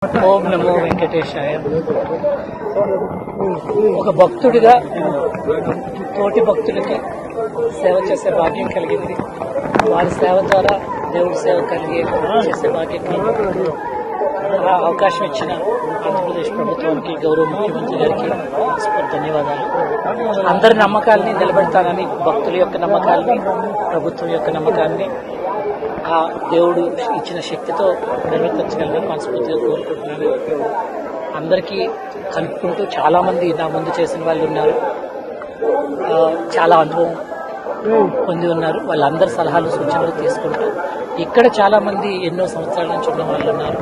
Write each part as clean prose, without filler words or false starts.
ఓం నమో వెంకటేశాయ. ఒక భక్తుడిగా తోటి భక్తులకి సేవ చేసే భాగ్యం కలిగింది. వారి సేవ ద్వారా దేవుడి సేవ చేసే భాగ్యం కలిగింది. ఆ అవకాశం ఇచ్చిన ఆంధ్రప్రదేశ్ ప్రభుత్వానికి, గౌరవ ముఖ్యమంత్రి గారికి ధన్యవాదాలు. అందరి నమ్మకాలని నిలబెడతానని, భక్తుల యొక్క నమ్మకాలని, ప్రభుత్వం యొక్క నమ్మకాన్ని ఆ దేవుడు ఇచ్చిన శక్తితో నిర్వర్తించగలని మనస్ఫూర్తిగా కోరుకుంటున్నాను. అందరికీ కలుపుకుంటూ చాలా మంది నా ముందు చేసిన వాళ్ళు ఉన్నారు, చాలా అనుభవం పొంది ఉన్నారు. వాళ్ళందరి సలహాలు సూచనలు తీసుకుంటూ ఇక్కడ చాలా మంది ఎన్నో సంవత్సరాల నుంచి ఉన్న వాళ్ళు ఉన్నారు,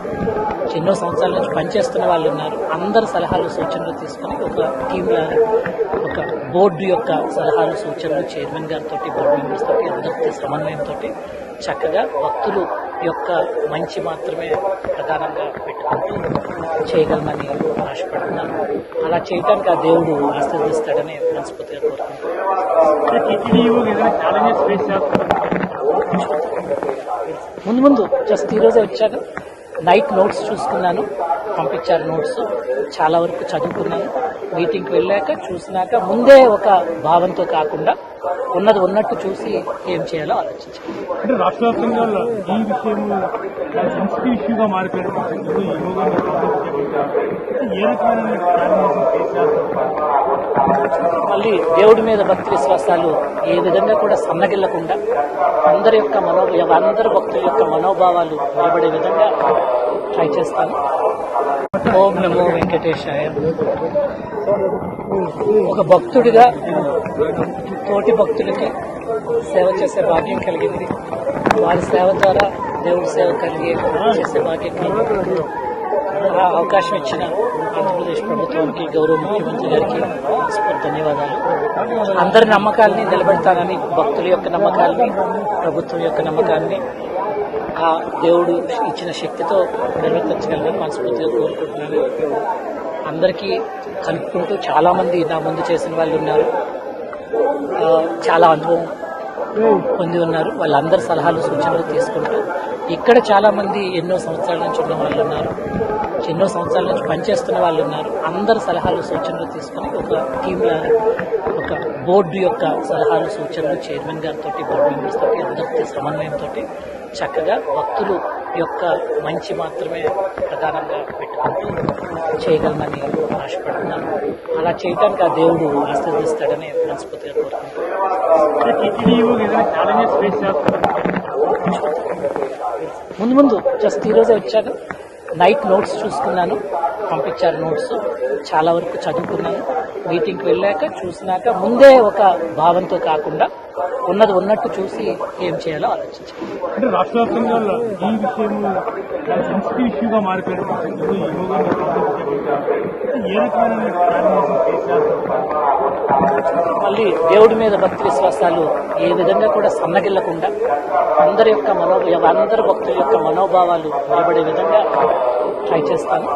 ఎన్నో సంవత్సరాల నుంచి పనిచేస్తున్న వాళ్ళు ఉన్నారు. అందరి సలహాలు సూచనలు తీసుకుని ఒక టీమ్ లాగా, ఒక బోర్డు యొక్క సలహాలు సూచనలు చైర్మన్ గారితో, బోర్డు మెంబర్స్ తోటి, అందరితో సమన్వయంతో చక్కగా భక్తులు యొక్క మంచి మాత్రమే ప్రధానంగా పెట్టుకుంటూ చేయగలమని ఆశపడుతున్నాను. అలా చేయడానికి ఆ దేవుడు ఆశీర్వదిస్తాడని మనస్ఫూర్తిగా కోరుకుంటున్నాను. ముందు జస్ట్ ఈరోజే వచ్చాను, నైట్ నోట్స్ చూసుకున్నాను, పంపించారు నోట్స్, చాలా వరకు చదువుకున్నాను. మీటింగ్కి వెళ్ళాక చూసినాక ముందే ఒక భావంతో కాకుండా ఉన్నది ఉన్నట్టు చూసి ఏం చేయాలో ఆలోచించాను. అంటే రాష్ట్ర వ్యాప్తంగా ఈ విషయం సెన్సిటివ్ ఇష్యూగా మారిపోయిన ఏ రకమైన మళ్ళీ దేవుడి మీద భక్తి విశ్వాసాలు ఏ విధంగా కూడా సన్నగిల్లకుండా అందరి భక్తుల యొక్క మనోభావాలు నిలబడే విధంగా ట్రై చేస్తాను. ఓం నమో వెంకటేశాయ. ఒక భక్తుడిగా తోటి భక్తులకి సేవ చేసే భాగ్యం కలిగింది. వారి సేవ ద్వారా దేవుడి సేవ చేసే భాగ్యం కలిగింది. ఆ అవకాశం ఇచ్చిన ఆంధ్రప్రదేశ్ ప్రభుత్వానికి, గౌరవ ముఖ్యమంత్రి గారికి ధన్యవాదాలు. అందరి నమ్మకాలని నిలబెడతానని, భక్తుల యొక్క నమ్మకాలని, ప్రభుత్వం యొక్క నమ్మకాన్ని ఆ దేవుడు ఇచ్చిన శక్తితో నిర్వర్తించగలని మనస్ఫూర్తిగా కోరుకుంటున్నాను. అందరికీ కలుపుకుంటూ చాలా మంది నా ముందు చేసిన వాళ్ళు ఉన్నారు, చాలా అనుభవం పొంది ఉన్నారు. వాళ్ళందరి సలహాలు సూచనలు తీసుకుంటూ ఇక్కడ చాలా మంది ఎన్నో సంవత్సరాల నుంచి ఉన్న వాళ్ళు ఉన్నారు, ఎన్నో సంవత్సరాల నుంచి పనిచేస్తున్న వాళ్ళు ఉన్నారు. అందరి సలహాలు సూచనలు తీసుకుని ఒక టీమ్ లాగా, ఒక బోర్డు యొక్క సలహాలు సూచనలు చైర్మన్ గారితో, బోర్డు మెంబర్స్ తోటి, అందరితో సమన్వయంతో చక్కగా భక్తులు యొక్క మంచి మాత్రమే ప్రధానంగా పెట్టుకుంటూ చేయగలమని ఆశపడుతున్నాను. అలా చేయడానికి ఆ దేవుడు ఆశీర్వదిస్తాడని మనస్ఫూర్తిగా కోరుకుంటున్నాను. ముందు జస్ట్ ఈరోజే వచ్చాను, నైట్ నోట్స్ చూసుకున్నాను, పంపించారు నోట్స్, చాలా వరకు చదువుకున్నాను. మీటింగ్కి వెళ్ళాక చూసినాక ముందే ఒక భావంతో కాకుండా ఉన్నది ఉన్నట్టు చూసి ఏం చేయాలో ఆలోచించాను. అంటే రాష్ట్ర వ్యాప్తంగా ఈ విషయం సెన్సిటివ్ ఇష్యూగా మారిపోయిన ఏ రకమైన మళ్ళీ దేవుడి మీద భక్తి విశ్వాసాలు ఏ విధంగా కూడా సన్నగిల్లకుండా అందరి భక్తుల యొక్క మనోభావాలు నిలబడే విధంగా ట్రై చేస్తాను.